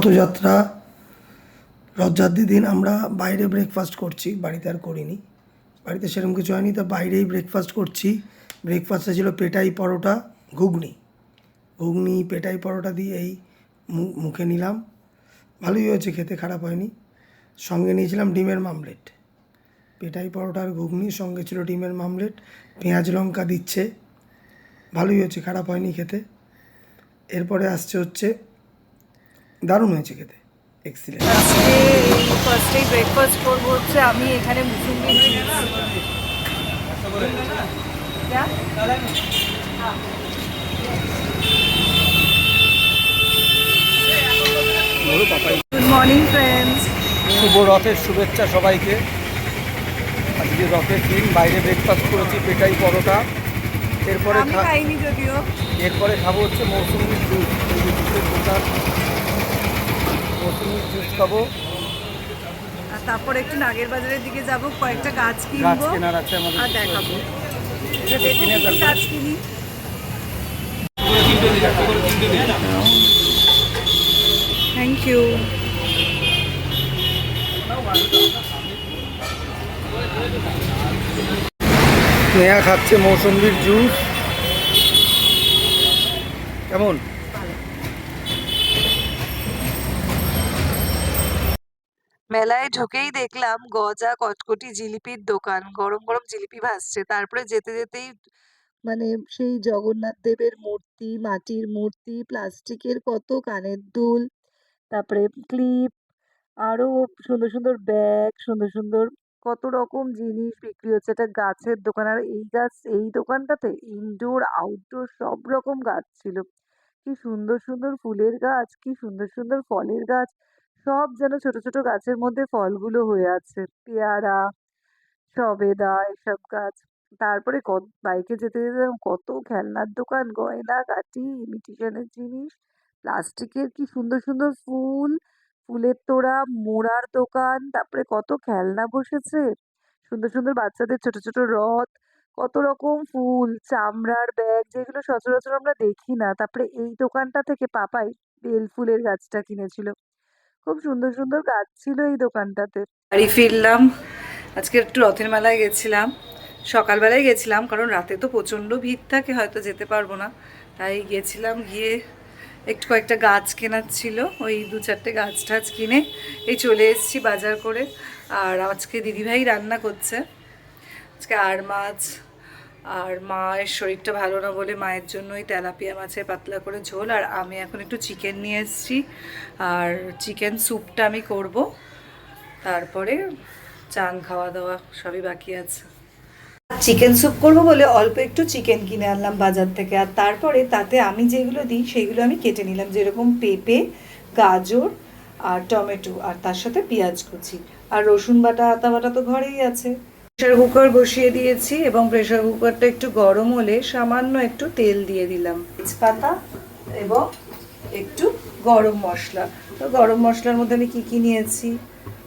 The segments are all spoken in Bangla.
রথযাত্রা রথযাত্রার দিন আমরা বাইরে ব্রেকফাস্ট করছি, বাড়িতে আর করিনি। বাড়িতে সেরকম কিছু হয়নি, তা বাইরেই ব্রেকফাস্ট করছি। ব্রেকফাস্টে ছিল পেটাই পরোটা, ঘুগনি পেটাই পরোটা দিয়ে এই মুখে নিলাম। ভালোই হয়েছে খেতে, খারাপ হয়নি। সঙ্গে নিয়েছিলাম ডিমের মামলেট। পেটাই পরোটার ঘুগনির সঙ্গে ছিল ডিমের মামলেট, পেঁয়াজ লঙ্কা দিচ্ছে, ভালোই হয়েছে, খারাপ হয়নি খেতে। এরপরে আসছে হচ্ছে, দারুণ হয়েছে খেতে, এক্সিলেন্ট। ফার্স্টেই ব্রেকফাস্ট করবো হচ্ছে আমি এখানে মুসুম্বি গুড মর্নিং ফ্রেন্ডস, শুভ রথের শুভেচ্ছা সবাইকে। আজকে রথের দিন বাইরে ব্রেকফাস্ট করেছি পেটাই পরোটা। এরপরে আমি খাইনি যদিও। এরপরে খাবো হচ্ছে মৌসুমি জুস, জুসের দোকান, মৌসুমি জুস খাবো। আর তারপর একটু নাগের বাজারের দিকে যাব, কয়েকটা গাছ গাছ কিনবো কেনার আছে আমাদের, আর দেখাবো এটা কিনে কি তারপরে গাছ কিনি। Thank you. স্নেহা খাচ্ছে মৌসুমির জুস। কেমন? মেলায় ঢুকেই দেখলাম গজা কটকটি জিলিপির দোকান, গরম গরম জিলিপি ভাসছে। তারপরে যেতে যেতেই মানে সেই জগন্নাথ দেবের মূর্তি, মাটির মূর্তি, প্লাস্টিকের কত কানের দুল, তারপরে ক্লিপ, আরো সুন্দর সুন্দর ব্যাগ, সুন্দর সুন্দর কত রকম জিনিস বিক্রি হচ্ছে। একটা গাছের দোকান, আর এই দোকানটাতে ইনডোর আউটডোর সব রকম গাছ ছিল। কি সুন্দর সুন্দর ফুলের গাছ, কি সুন্দর সুন্দর ফলের গাছ, সব যেন ছোট ছোট গাছের মধ্যে ফলগুলো হয়ে আছে, পেয়ারা, সবেদা, এসব গাছ। তারপরে বাইকে যেতে যেতে কত খেলনার দোকান, গয়না গাটি, ইমিটেশনের জিনিস, প্লাস্টিকের কি সুন্দর সুন্দর ফুল, ফুলের তোড়া, মোড়ার দোকান, তারপরে কত খেলনা বসেছে, সুন্দর সুন্দর বাচ্চাদের ছোট ছোট রথ, কত রকম ফুল, চামড়ার ব্যাগ যেগুলো সচরাচর আমরা দেখি না। তারপরে এই দোকানটা থেকে পাপাই বেল ফুলের গাছটা কিনেছিল। খুব সুন্দর সুন্দর গাছ ছিল এই দোকানটাতে। বাড়ি ফিরলাম। আজকে একটু রথের মেলায় গেছিলাম, সকালবেলায় গেছিলাম কারণ রাতে তো প্রচণ্ড ভিড় থাকে, হয়তো যেতে পারবো না। তাই গেছিলাম, গিয়ে একটু কয়েকটা গাছ কেনার ছিল, ওই 2-4টে গাছ টাছ কিনে এই চলে এসেছি বাজার করে। আর আজকে দিদিভাই রান্না করছে, আজকে আর মাছ, আর মায়ের শরীরটা ভালো না বলে মায়ের জন্য ওই তেলাপিয়া মাছের পাতলা করে ঝোল, আর আমি এখন একটু চিকেন নিয়ে এসেছি, আর চিকেন স্যুপটা আমি করব। তারপরে চান খাওয়া দাওয়া সবই বাকি আছে। চিকেন স্যুপ করবো বলে অল্প একটু চিকেন কিনে আনলাম বাজার থেকে, আর তারপরে তাতে আমি যেগুলো দিই সেগুলো আমি কেটে নিলাম, যেরকম পেঁপে, গাজর আর টমেটো, আর তার সাথে পেঁয়াজ কুচি, আর রসুন বাটা, আদা বাটা তো ঘরেই আছে। প্রেশার কুকার বসিয়ে দিয়েছি এবং প্রেশার কুকারটা একটু গরম হলে সামান্য একটু তেল দিয়ে দিলাম, তেজপাতা এবং একটু গরম মশলা। তো গরম মশলার মধ্যে আমি কি নিয়েছি,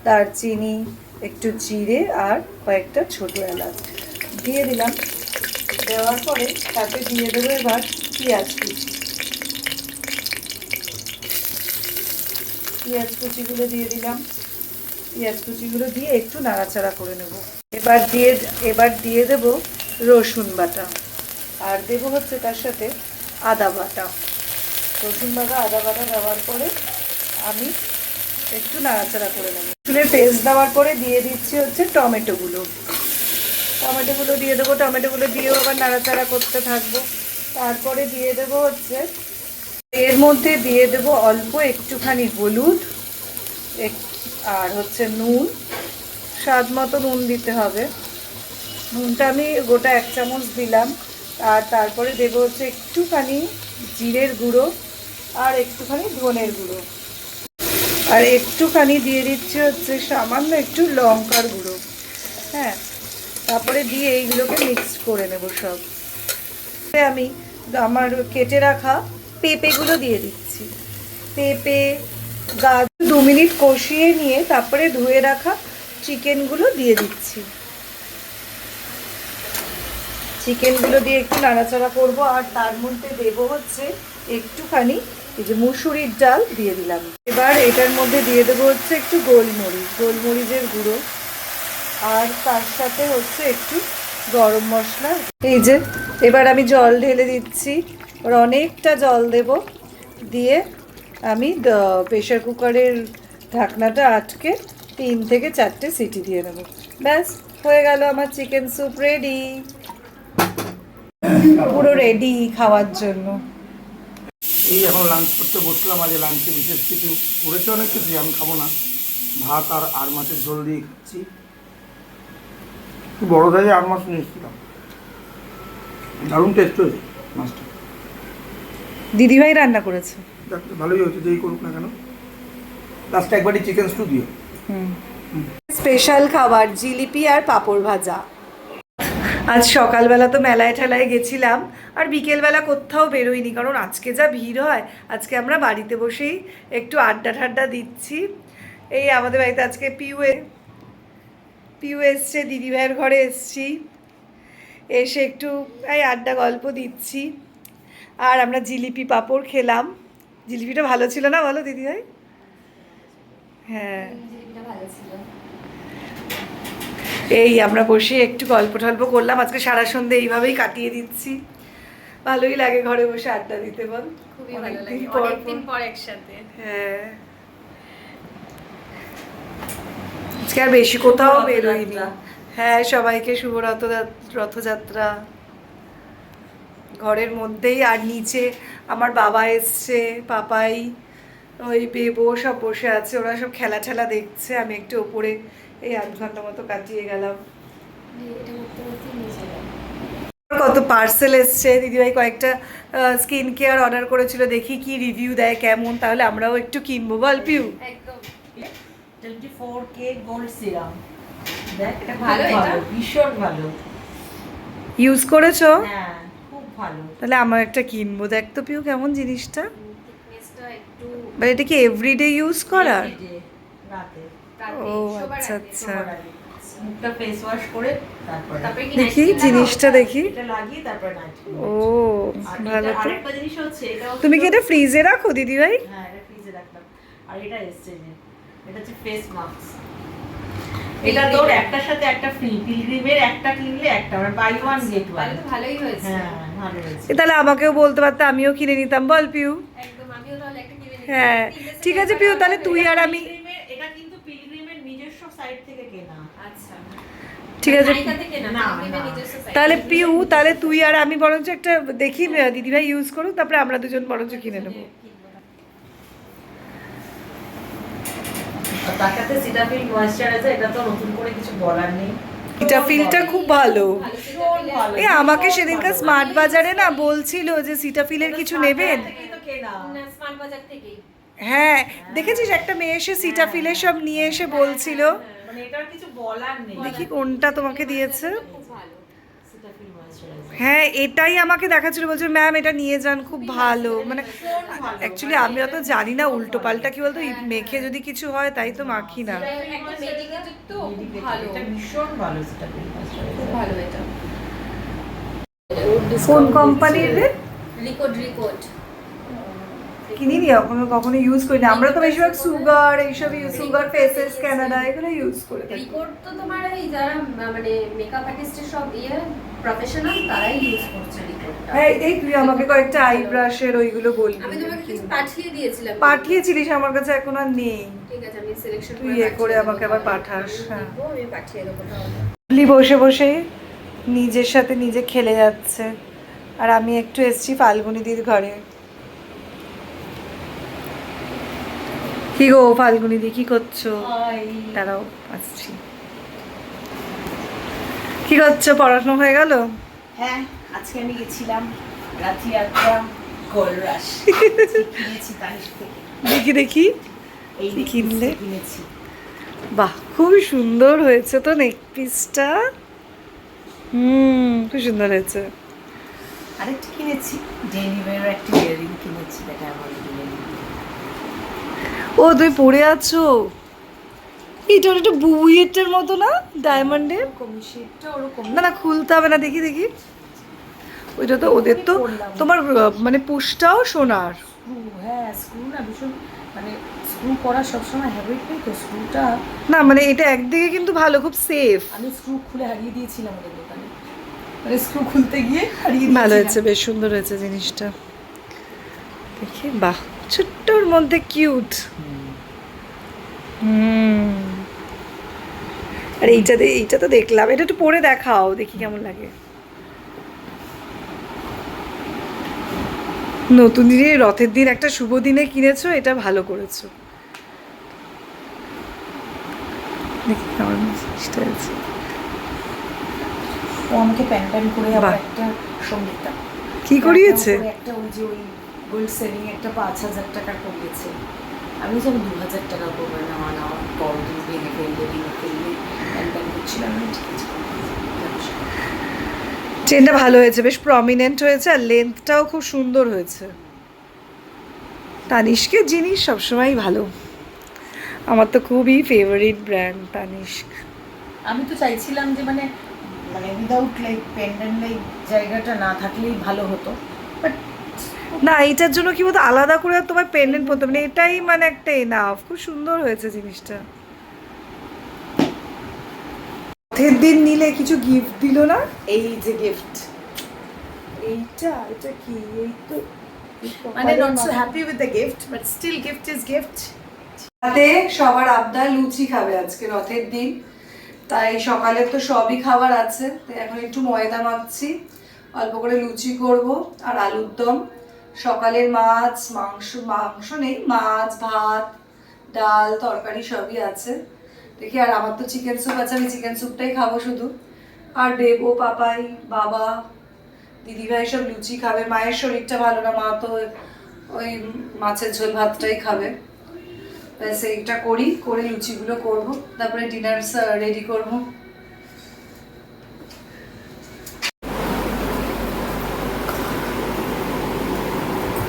দারচিনি, একটু জিরে আর কয়েকটা ছোট এলাচ দিয়ে দিলাম। দেওয়ার পরে তাতে দিয়ে দেবো এবার পেঁয়াজ কুচি, পেঁয়াজ কুচিগুলো দিয়ে দিলাম। পেঁয়াজ কুচিগুলো দিয়ে একটু নাড়াচাড়া করে নেব। এবার দিয়ে দেব রসুন বাটা, আর দেবো হচ্ছে তার সাথে আদা বাটা। রসুন বাটা, আদা বাটা দেওয়ার পরে আমি একটু নাড়াচাড়া করে নেব। রসুনের পেস্ট দেওয়ার পরে দিয়ে দিচ্ছি হচ্ছে টমেটোগুলো দিয়ে দেবো। টমেটোগুলো দিয়েও আবার নাড়াচাড়া করতে থাকবো। তারপরে দিয়ে দেবো হচ্ছে, এর মধ্যে দিয়ে দেবো অল্প একটুখানি হলুদ, আর হচ্ছে নুন, স্বাদ মতো নুন দিতে হবে। নুনটা আমি গোটা 1 চামচ দিলাম। আর তারপরে দেবো হচ্ছে একটুখানি জিরের গুঁড়ো আর একটুখানি ধনের গুঁড়ো, আর একটুখানি দিয়ে দিচ্ছি হচ্ছে সামান্য একটু লঙ্কার গুঁড়ো। হ্যাঁ, তারপরে দিয়ে এইগুলোকে মিক্স করে নেব সব। আমি আমার কেটে রাখা পেঁপেগুলো দিয়ে দিচ্ছি। পেঁপে, গাজর 2 মিনিট কষিয়ে নিয়ে তারপরে ধুয়ে রাখা চিকেনগুলো দিয়ে দিচ্ছি। চিকেনগুলো দিয়ে একটু নাড়াচাড়া করব, আর তার মধ্যে দেবো হচ্ছে একটুখানি এই যে মুসুরির ডাল দিয়ে দিলাম। এবার এটার মধ্যে দিয়ে দেবো হচ্ছে একটু গোলমরিচের গুঁড়ো, আর তার সাথে হচ্ছে একটু গরম মশলা। এই যে এবার আমি জল ঢেলে দিচ্ছি, এবার অনেকটা জল দেব, দিয়ে আমি প্রেশার কুকারের ঢাকনাটা আটকে 3 থেকে 4টে সিটি দিয়ে নেবো। ব্যাস হয়ে গেল আমার চিকেন স্যুপ রেডি, পুরো রেডি খাওয়ার জন্য। এই এখন লাঞ্চ করতে বসলাম। আজ লাঞ্চে বিশেষ কিছু করেছে, অনেক কিছু, আমি খাবো না। ভাত আর মাছের ঝোল দিয়ে খাচ্ছি। বড় দাগে আর মাছ নিয়ে এসেছিলাম, দারুণ টেস্ট হয়েছে মাছটা। দিদিভাই রান্না করেছে, ভালোই হয়েছে, যেই করুক না কেন। লাস্টে একবারই চিকেন স্টু দিও। স্পেশাল খাবার জিলিপি আর পাঁপড় ভাজা। আজ সকালবেলা তো মেলায় ঠেলায় গেছিলাম, আর বিকেলবেলা কোথাও বেরোইনি, কারণ আজকে যা ভিড় হয়। আজকে আমরা বাড়িতে বসেই একটু আড্ডা ঠাড্ডা দিচ্ছি। এই আমাদের বাড়িতে আজকে পিউ এসছে, দিদিভাইয়ের ঘরে এসছি, এসে একটু এই আড্ডা গল্প দিচ্ছি। আর আমরা জিলিপি পাঁপড় খেলাম। জিলিপিটা ভালো ছিল না বলো দিদিভাই? হ্যাঁ, এই আমরা বসে একটু গল্প টল্প করলাম। আজকে সারা সন্ধে এইভাবেই কাটিয়ে দিচ্ছি। ভালোই লাগে ঘরে বসে আড্ডা দিতে, বল? খুবই ভালো লাগে, অনেকদিন পর একসাথে। হ্যাঁ, আজকে আর বেশি কোথাও বেরোইনি। হ্যাঁ, সবাইকে শুভ রথযাত্রা। ঘরের মধ্যেই, আর নিচে আমার বাবা এসছে, পাপাই, ওই বেবো সব বসে আছে, ওরা সব খেলা ঠেলা দেখছে। আমি একটু ওপরে এই 8 ঘন্টা মতো কাটিয়ে গেলাম। কত পার্সেল এসছে, দিদিভাই কয়েকটা স্কিন কেয়ার অর্ডার করেছিল, দেখি কি রিভিউ দেয়, কেমন, তাহলে আমরাও একটু কিনবো, বল পিউ? একদম 24K গোল্ড সিরাম, দেখ এটা ভালো, এটা ভীষণ ভালো। ইউজ করেছো? হ্যাঁ, খুব ভালো। তাহলে আমার একটা কিনবো। দেখ তো পিউ কেমন জিনিসটা। থিকনেসটা একটু মানে এটা কি এভরিডে ইউজ করার? রাতে রাতে ও শোবার আচ্ছা আগে। আচ্ছা, মুখটা ফেস ওয়াশ করে তারপরে কি দেখি night cream জিনিসটা লাগাও? দেখি। এটা লাগিয়ে তারপর নাইট। ও ভালো তো। আরেকটা জিনিস হচ্ছে এটা তুমি কি এটা ফ্রিজে রাখো দিদিভাই? হ্যাঁ, এটা ফ্রিজে রাখলাম। আর এটা এসছে যে এটা হচ্ছে ফেস মাস্ক। এটা তোর একটার সাথে একটা ফ্রি, পিলগ্রিমের একটা কিনলে একটা, মানে বাই ওয়ান গেট ওয়ান। তাহলে তো ভালোই হয়েছে। হ্যাঁ, ভালো হয়েছে। তাহলে আমাকেও বলতে পারতে, আমিও কিনে নিতাম, বল পিউ? একদম, আমিও তাহলে একটা কিনে নিই। হ্যাঁ ঠিক আছে পিউ, তাহলে তুই আর আমি। এটা কিন্তু পিলগ্রিমের নিজস্ব সাইট থেকে কেনা। আচ্ছা, ঠিক আছে, নাইকা থেকে না, না, পিলগ্রিমের না। নিজস্ব site তাহলে থেকে। পিউ, তাহলে তুই আর আমি বরঞ্চ একটা দেখি, দিদিভাই ইউজ করুক, তারপরে আমরা দুজন বরঞ্চ কিনে নেবো। আর তার সাথে সিটাফিল ময়েশ্চারাইজার, এটা তো নতুন করে কিছু বলার নেই। সিটাফিলটা খুব ভালো। ভালো ভীষণ ভালো। এ আমাকে সেদিনকার স্মার্ট বাজারে না বলছিল যে সিটাফিলের কিছু নেবেন। থেকেই তো কেনা। না, স্মার্ট বাজার থেকেই। হ্যাঁ দেখেছিস, একটা মেয়ে এসে সিটাফিলের সব নিয়ে এসে বলছিল। মানে এটার কিছু বলার নেই। দেখি কোনটা তোমাকে দিয়েছে। খুব ভালো। সিটাফিল ময়েশ্চারাইজার হ্যাঁ এটাই আমাকে দেখাচ্ছিল, বলছে ম্যাম এটা নিয়ে যান, খুব ভালো। মানে ভালো। অ্যাকচুয়ালি আমি অত জানি না, উল্টো পাল্টা কি বলতো, মেখে যদি কিছু হয় তাই তো মাখি না। এটা একটা মেডিকেটেড তো, খুব ভালো। এটা ভীষণ ভালো সিটাফিল খুব ময়েশ্চারাইজার। ভালো এটা। কোন কোম্পানির রে? রিকোড। কিনিনি কখনো, কখনো ইউজ করি না। আমরা তো বেশিরভাগ সুগার এইসব, সুগার ফেসেস ক্যানাডা এগুলো ইউজ করে থাকি। রিকোড তো তোমার এই যারা মানে মেকআপ আর্টিস্টের সব প্রফেশনাল, তারাই ইউজ করছে রিকোডটা। হ্যাঁ এই তুই আমাকে কয়েকটা আই ব্রাশের ওইগুলো বলবি। আমি তোমাকে কিছু পাঠিয়ে দিয়েছিলাম। পাঠিয়েছিলিস, আমার কাছে এখন আর নেই। ঠিক আছে, আমি সিলেকশন তুই এ করে আমাকে আবার পাঠাস। হ্যাঁ, আমি পাঠিয়ে দেবো তাহলে। লি বসে বসে নিজের সাথে নিজে খেলে যাচ্ছে, আর আমি একটু এসছি ফাল্গুনিদির ঘরে। কি গো ফাল্গুনিদি, কি করছো? দাঁড়াও আসছি। কি করছো, পড়াশোনা হয়ে গেল? হ্যাঁ, আজকে আমি গেছিলাম রাথিয়াত্রা গোল্ড রাশ কিনেছি তানিশ থেকে। দেখি দেখি এই কি কিনলে? কিনেছি। বাহ খুবই সুন্দর হয়েছে তো নেক পিসটা। খুব সুন্দর হয়েছে। আরেকটা কিনেছি ডেনিমের একটা ইয়ারিং কিনেছি, যেটা আমার কিনে নিই। ও তুই পরে আছো, এটা একটা বুয়েটের মতো না, ডায়মন্ডের। কমিশনটা ওরকম না না খুলতে হবে না, দেখি দেখি। ওইটা তো ওদের তো তোমার মানে পুষটাও সোনার। স্ক্রু, হ্যাঁ স্ক্রু না ভীষণ, মানে স্ক্রু করা সবসময় হ্যাবিট নেই তো, স্ক্রুটা না মানে এটা একদিকে কিন্তু ভালো, খুব সেফ। আমি স্ক্রু খুলে হারিয়ে দিয়েছিলাম ওদের দোকানে, মানে স্ক্রু খুলতে গিয়ে হারিয়ে ভালো দিয়েছিলাম। হয়েছে, বেশ সুন্দর হয়েছে জিনিসটা দেখি। বাহ, ছোট্টর মধ্যে কিউট। আর এইটা তো দেখলাম, এটা একটু পরে দেখাও দেখি কেমন লাগে। নতুন দিনে রথের দিন একটা শুভ দিনে কিনেছো, এটা ভালো করেছো। দেখি কেমন জিনিসটা আছে। ও আমাকে প্যান প্যান করে আবার বাহ। একটা সঙ্গীতা কি করিয়েছে? একটা ওই যে ওই গোল্ড সেভিং একটা 5,000 টাকা করিয়েছে। আমি যখন 2,000 টাকা করবো নেওয়া পর তুমি ভেঙে ফেললে প্যান প্যান করছিলাম, আমি ঠিক আছে। চেনটা ভালো হয়েছে, বেশ প্রমিনেন্ট হয়েছে, আর লেন্থটাও খুব সুন্দর হয়েছে। তানিষ্কের জিনিস সবসময় ভালো, আমার তো খুবই ফেভারিট ব্র্যান্ড তানিষ্ক। আমি তো চাইছিলাম যে মানে মানে উইদাউট লাইক পেন্ডেন্ট লাইক জায়গাটা না থাকলেই ভালো হতো, বাট না এইটার জন্য কি বলতো, আলাদা করে আর তোমার পেন্ডেন্ট পরতে হবে না, এটাই মানে একটা এনাফ। খুব সুন্দর হয়েছে জিনিসটা। রথের দিন নিলে কিছু গিফট দিল না? এই যে গিফট, এটা কি? এই তো মানে not so happy with the gift, but still gift is gift. রাতে সবার আবদার লুচি খাবে আজকে রথের দিন, তাই সকালে তো সবই খাবার আছে, তাই এখন একটু ময়দা মাখছি, অল্প করে লুচি করব আর আলুর দম। সকালের মাংস নেই, মাছ ভাত ডাল তরকারি সবই আছে দেখি। আর আমার তো চিকেন স্যুপ আছে, আমি চিকেন স্যুপটাই খাবো শুধু। আর বেবো পাপাই বাবা দিদিভাই সব লুচি খাবে। মায়ের শরীরটা ভালো না, মা তো ওই মাছের ঝোল ভাতটাই খাবে। ব্যাস এইটা করে লুচিগুলো করব, তারপরে ডিনার রেডি করব।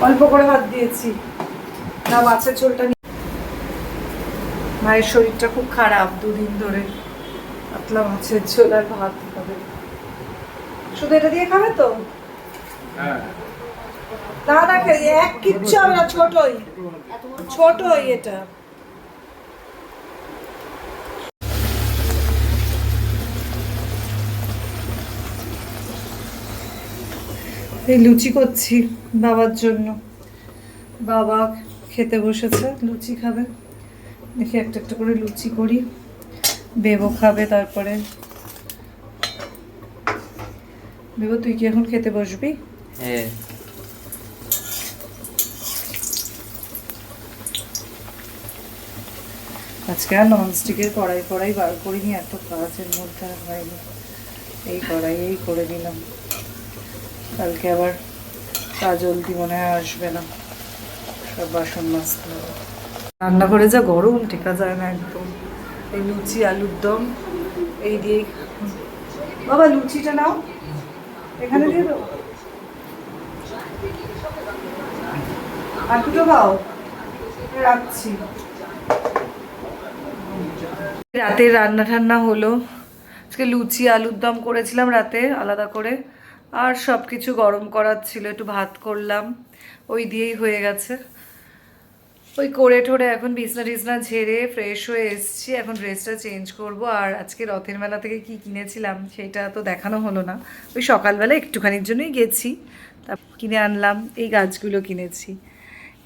অল্প করে ভাত দিয়েছি না, মাছের ঝোলটা মায়ের শরীরটা খুব খারাপ, দুদিন ধরে পাতলা মাছের ঝোল আর ভাত খাবে। শুধু এটা দিয়ে খাবে তো? না না, এক কিচ্ছু হবে না, ছোটই এটা। এই লুচি করছি বাবার জন্য, বাবা খেতে বসেছে, লুচি খাবে। দেখি একটা একটা করে লুচি করি, বেবো খাবে। তারপরে বেবো তুই কি এখন খেতে বসবি? হ্যাঁ। আজকে আর ননস্টিকের কড়াই বার করিনি, এত কাজের মধ্যে আর হয়নি। এই কড়াইয়েই করে নিলাম, কালকে আবার কাজলদি মনে হয় আসবে না, সব বাসন মাজতে হবে। রান্না করে যা গরম, টেকা যায় না একদম। এই লুচি আলুর দম এই দিয়েই। বাবা লুচিটা নাও, এখানে দিয়ে দাও, আর দুটো খাও, রাখছি। রাতের রান্না ঠান্না হলো, আজকে লুচি আলুর দম করেছিলাম রাতে আলাদা করে, আর সব কিছু গরম করার ছিল, একটু ভাত করলাম, ওই দিয়েই হয়ে গেছে। ওই করে ঠোরে এখন বিছনা টিছনা ঝেড়ে ফ্রেশ হয়ে এসছি, এখন ড্রেসটা চেঞ্জ করব। আর আজকে রথের মেলা থেকে কি কিনেছিলাম সেটা তো দেখানো হলো না, ওই সকালবেলা একটুখানির জন্যই গেছি, তা কিনে আনলাম। এই গাছগুলো কিনেছি,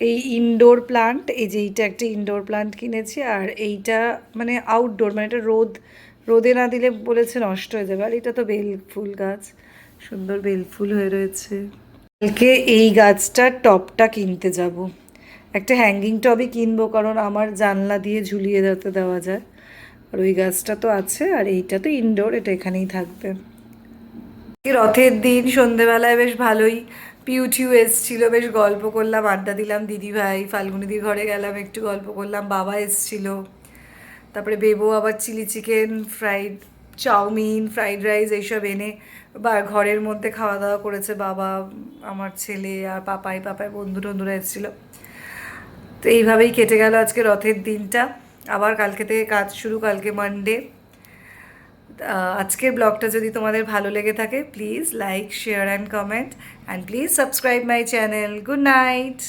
এই ইনডোর প্লান্ট, এই যে এইটা একটা ইনডোর প্লান্ট কিনেছি, আর এইটা মানে আউটডোর, মানে এটা রোদে না দিলে বলেছে নষ্ট হয়ে যাবে। আর এটা তো বেল ফুল গাছ, সুন্দর বেল ফুল হয়ে রয়েছে। কালকে এই গাছটার টবটা কিনতে যাব, একটা হ্যাঙ্গিং টবই কিনবো, কারণ আমার জানলা দিয়ে ঝুলিয়ে যাতে দেওয়া যায়। আর ওই গাছটা তো আছে, আর এইটা তো ইনডোর, এটা এখানেই থাকবে। রথের দিন সন্ধেবেলায় বেশ ভালোই পিউ এসছিল, বেশ গল্প করলাম, আড্ডা দিলাম, দিদিভাই ফাল্গুনিদির ঘরে গেলাম, একটু গল্প করলাম, বাবা এসছিল। তারপরে বেবো আবার chilli chicken chowmein fried rice এইসব এনে বা ঘরের মধ্যে খাওয়া দাওয়া করেছে। বাবা আমার ছেলে আর পাপাই বন্ধুরা এসেছিলো। তো এইভাবেই কেটে গেল আজকে রথের দিনটা। আবার কালকে থেকে কাজ শুরু, কালকে মানডে। আজকের ব্লগটা যদি তোমাদের ভালো লেগে থাকে, please like share and comment, and please subscribe my channel. Good night.